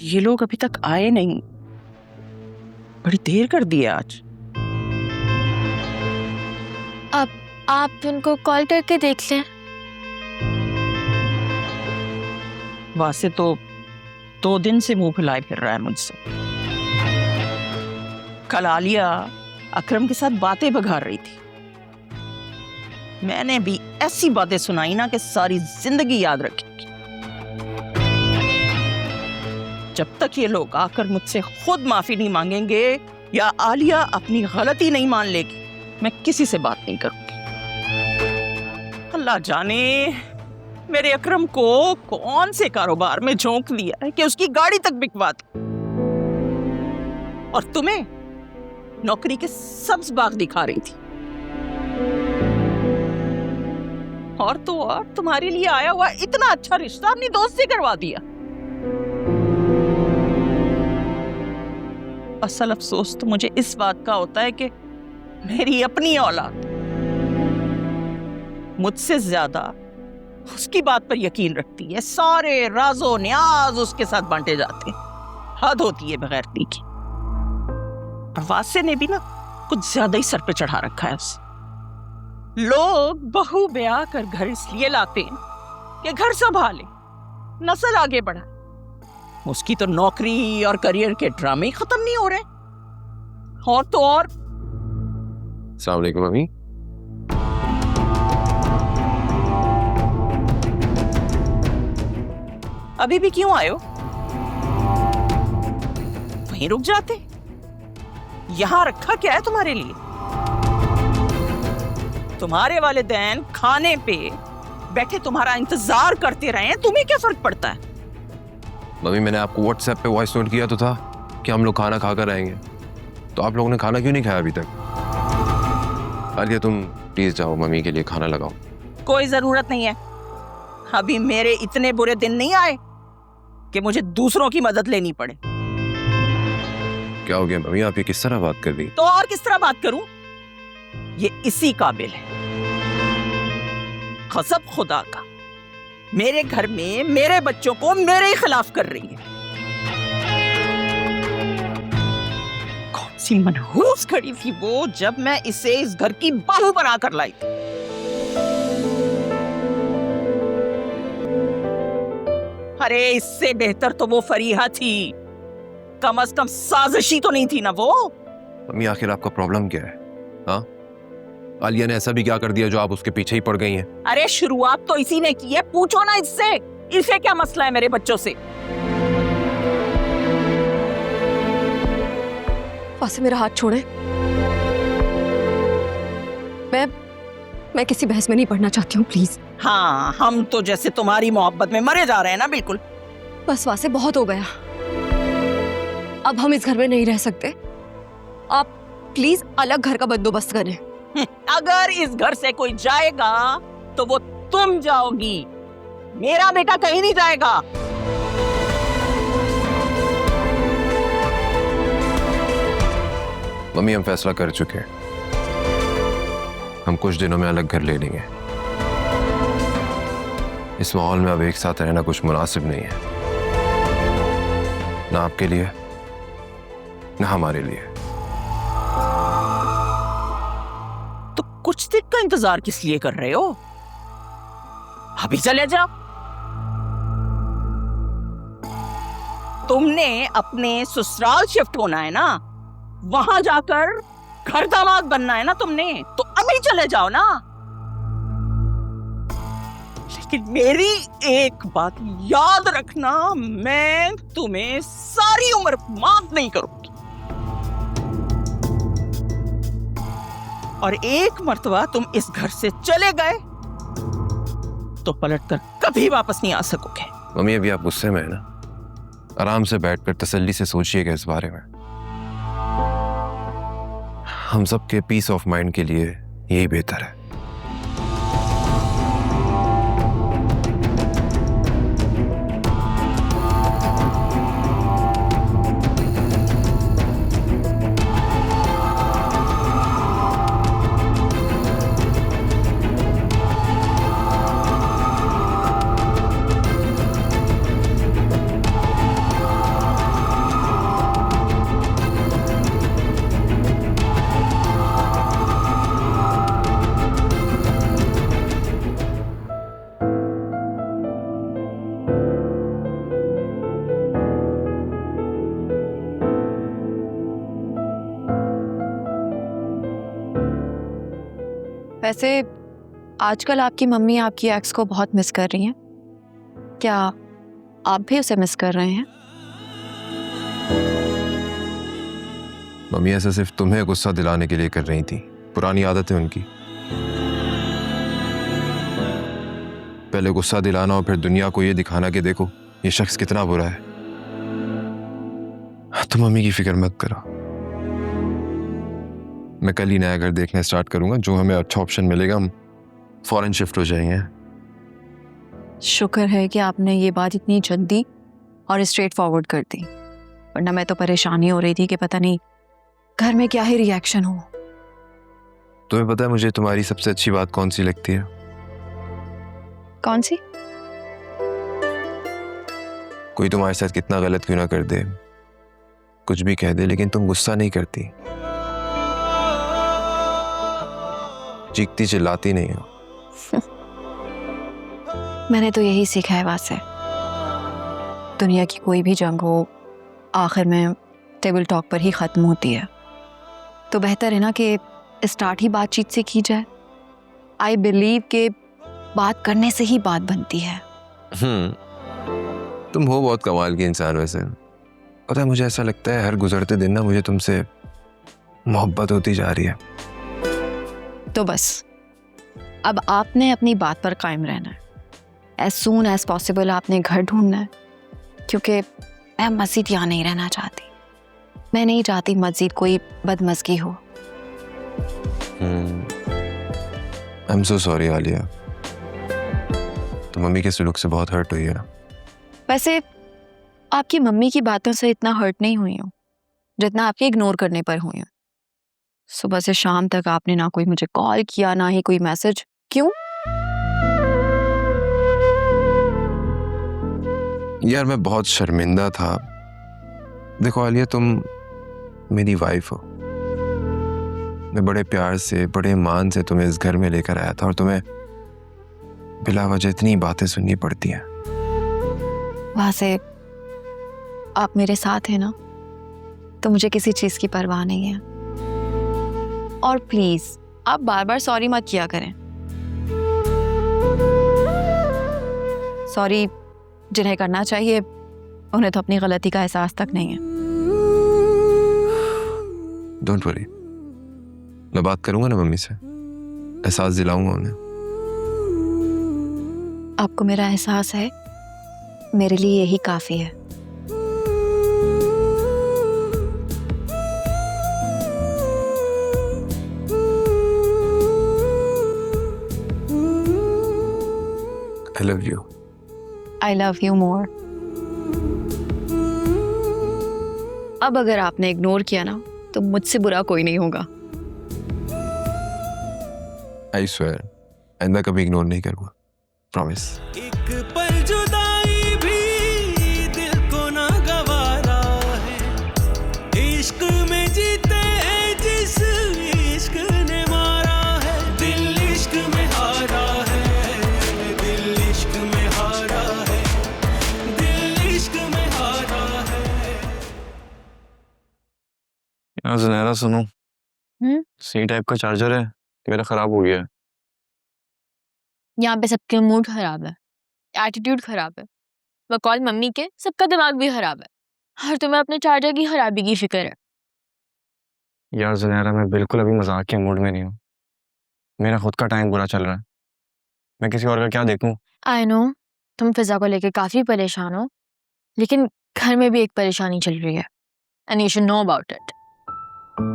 ये लोग अभी तक आए नहीं, बड़ी देर कर दी है आज। अब आप उनको कॉल करके देख लें। वासे तो 2 दिन से मुंह फुलाए फिर रहा है मुझसे। कल आलिया अकरम के साथ बातें बघार रही थी, मैंने भी ऐसी बातें सुनाई ना कि सारी जिंदगी याद रखेगी। जब तक ये लोग आकर मुझसे खुद माफी नहीं मांगेंगे या आलिया अपनी गलती नहीं मान लेगी, मैं किसी से बात नहीं करूंगी। अल्लाह जाने मेरे अकरम को कौन से कारोबार में झोंक दिया है कि उसकी गाड़ी तक बिकवा दी, और तुम्हें नौकरी के सब्ज बाग दिखा रही थी। और तो और तुम्हारे लिए आया हुआ इतना अच्छा रिश्ता अपनी दोस्त से करवा दिया। असल अफसोस तो मुझे इस बात का होता है कि मेरी अपनी औलाद मुझसे ज्यादा उसकी बात पर यकीन रखती है, सारे राजो न्याज उसके साथ बांटे जाते हैं। हद होती है बगैरती की। वासे ने भी ना कुछ ज्यादा ही सर पे चढ़ा रखा है उसे। लोग बहू ब्याह कर घर इसलिए लाते हैं कि घर संभाले, नस्ल आगे बढ़ाए। उसकी तो नौकरी और करियर के ड्रामे खत्म नहीं हो रहे। और तो और अस्सलाम वालेकुम मम्मी। अभी भी क्यों आए हो? वहीं रुक जाते। यहां रखा क्या है तुम्हारे लिए? तुम्हारे वालिदैन खाने पे बैठे तुम्हारा इंतजार करते रहे हैं, तुम्हें क्या फर्क पड़ता है? मम्मी मैंने आपको व्हाट्सएप पे वॉइस नोट किया तो था कि हम लोग खाना खाकर आएंगे, तो आप लोगों ने खाना क्यों नहीं खाया अभी तक? आलिया तुम प्लीज जाओ, मम्मी के लिए खाना लगाओ। कोई जरूरत नहीं है। अभी मेरे इतने बुरे दिन नहीं आए कि मुझे दूसरों की मदद लेनी पड़े। क्या हो गया मम्मी, आप ये किस तरह बात कर दी? तो और किस तरह बात करूं? ये इसी काबिल है। कसम खुदा का, मेरे घर में मेरे बच्चों को मेरे ही खिलाफ कर रही है। कौन सी मनहूस खड़ी थी वो जब मैं इसे इस घर की बहू बनाकर लाई थी। अरे इससे बेहतर तो वो फरीहा थी, कम से कम साजिशी तो नहीं थी ना वो। मम्मी आखिर आपका प्रॉब्लम क्या है? हाँ, आलिया ने ऐसा भी क्या कर दिया जो आप उसके पीछे ही पड़ गई हैं? अरे शुरुआत तो इसी ने की है, पूछो ना इससे। इसे क्या मसला है मेरे बच्चों से? वासे मेरा हाथ छोड़े। मैं किसी बहस में नहीं पढ़ना चाहती हूँ, प्लीज। हाँ, हम तो जैसे तुम्हारी मोहब्बत में मरे जा रहे हैं ना। बिल्कुल। बस वासे बहुत हो गया, अब हम इस घर में नहीं रह सकते। आप प्लीज अलग घर का बंदोबस्त करें। अगर इस घर से कोई जाएगा तो वो तुम जाओगी, मेरा बेटा कहीं नहीं जाएगा। मम्मी हम फैसला कर चुके हैं, हम कुछ दिनों में अलग घर ले लेंगे। इस माहौल में अब एक साथ रहना कुछ मुनासिब नहीं है, ना आपके लिए ना हमारे लिए। तो कुछ दिन का इंतजार किस लिए कर रहे हो? अभी चले जाओ। तुमने अपने ससुराल शिफ्ट होना है ना, वहां जाकर घर दामाद बनना है ना तुमने, तो अभी चले जाओ ना। लेकिन मेरी एक बात याद रखना, मैं तुम्हें सारी उम्र माफ नहीं करूंगी। और एक मर्तबा तुम इस घर से चले गए तो पलटकर कभी वापस नहीं आ सकोगे। मम्मी अभी आप गुस्से में है ना, आराम से बैठकर तसल्ली से सोचिएगा इस बारे में। हम सबके पीस ऑफ माइंड के लिए यही बेहतर है। वैसे आजकल आपकी मम्मी आपकी एक्स को बहुत मिस कर रही हैं। क्या आप भी उसे मिस कर रहे हैं? मम्मी ऐसा सिर्फ तुम्हें गुस्सा दिलाने के लिए कर रही थी, पुरानी आदत है उनकी। पहले गुस्सा दिलाना और फिर दुनिया को ये दिखाना कि देखो ये शख्स कितना बुरा है। तो मम्मी की फिक्र मत करो, मैं कल ही नया घर देखने स्टार्ट करूंगा। जो हमें अच्छा ऑप्शन मिलेगा हम फॉरेन शिफ्ट हो जाएंगे। शुक्र है कि आपने ये बात इतनी जल्दी और स्ट्रेट फॉरवर्ड कर दी, वरना मैं तो परेशानी हो रही थी कि पता नहीं घर में क्या ही रिएक्शन हो। तुम्हें पता है मुझे तुम्हारी सबसे अच्छी बात कौन सी लगती है? कौन सी? कोई तुम्हारे साथ कितना गलत क्यों ना कर दे, कुछ भी कह दे, लेकिन तुम गुस्सा नहीं करती, चीखती चिल्लाती नहीं हो। मैंने तो यही सीखा है वहां से। दुनिया की कोई भी जंग हो आखिर में टेबल टॉक पर ही खत्म होती है, तो बेहतर है ना कि स्टार्ट ही बातचीत से की जाए। आई बिलीव कि बात करने से ही बात बनती है। तुम हो बहुत कमाल की इंसान। वैसे पता है मुझे ऐसा लगता है हर गुजरते दिन ना मुझे तुमसे मोहब्बत होती जा रही है। तो बस अब आपने अपनी बात पर कायम रहना है। एज सून एज पॉसिबल आपने घर ढूंढना है, क्योंकि मैं मस्जिद यहाँ नहीं रहना चाहती। मैं नहीं चाहती मस्जिद कोई बदमज़गी हो। I am so sorry Alia, तो मम्मी के सलूक से बहुत हर्ट हुई है ना? वैसे आपकी मम्मी की बातों से इतना हर्ट नहीं हुई हूँ जितना आपके इग्नोर करने पर हुई हूँ। सुबह से शाम तक आपने ना कोई मुझे कॉल किया ना ही कोई मैसेज। क्यों? यार मैं बहुत शर्मिंदा था। देखो आलिया, तुम मेरी वाइफ हो। मैं बड़े प्यार से बड़े मान से तुम्हें इस घर में लेकर आया था और तुम्हें बिला वजह इतनी बातें सुननी पड़ती हैं। वहां से आप मेरे साथ हैं ना, तो मुझे किसी चीज की परवाह नहीं है। और प्लीज आप बार बार सॉरी मत किया करें। सॉरी जिन्हें करना चाहिए उन्हें तो अपनी गलती का एहसास तक नहीं है। डोंट वरी, मैं बात करूंगा ना मम्मी से, एहसास दिलाऊंगा उन्हें। आपको मेरा एहसास है, मेरे लिए यही काफी है। I love you. I love you more. अब अगर आपने इग्नोर किया ना तो मुझसे बुरा कोई नहीं होगा। I swear, आइंदा कभी इग्नोर नहीं करूंगा, प्रॉमिस। एक पल जुदाई भी दिल को ना गवारा है, इश्क में जीते हैं जिस इश्क ने मारा है, दिल इश्क में हारा है, दिल इश्क में हारा है, दिल इश्क में हारा है। यार ज़ुनैरा सुनो, हम्म? टाइप का चार्जर है कि मेरा खराब हो गया है। यहाँ पे सबके मूड खराब है, एटीट्यूड खराब है, बकौल मम्मी के सबका दिमाग भी खराब है और तुम्हें अपने चार्जर की खराबी की फिक्र है। यार ज़ुनैरा मैं बिल्कुल अभी मजाक के मूड में नहीं हूँ। मेरा खुद का टाइम बुरा चल रहा है, मैं किसी और का क्या देखूं? आई नो तुम फिजा को लेके काफी परेशान हो, लेकिन घर में भी एक परेशानी चल रही है and you should know about it.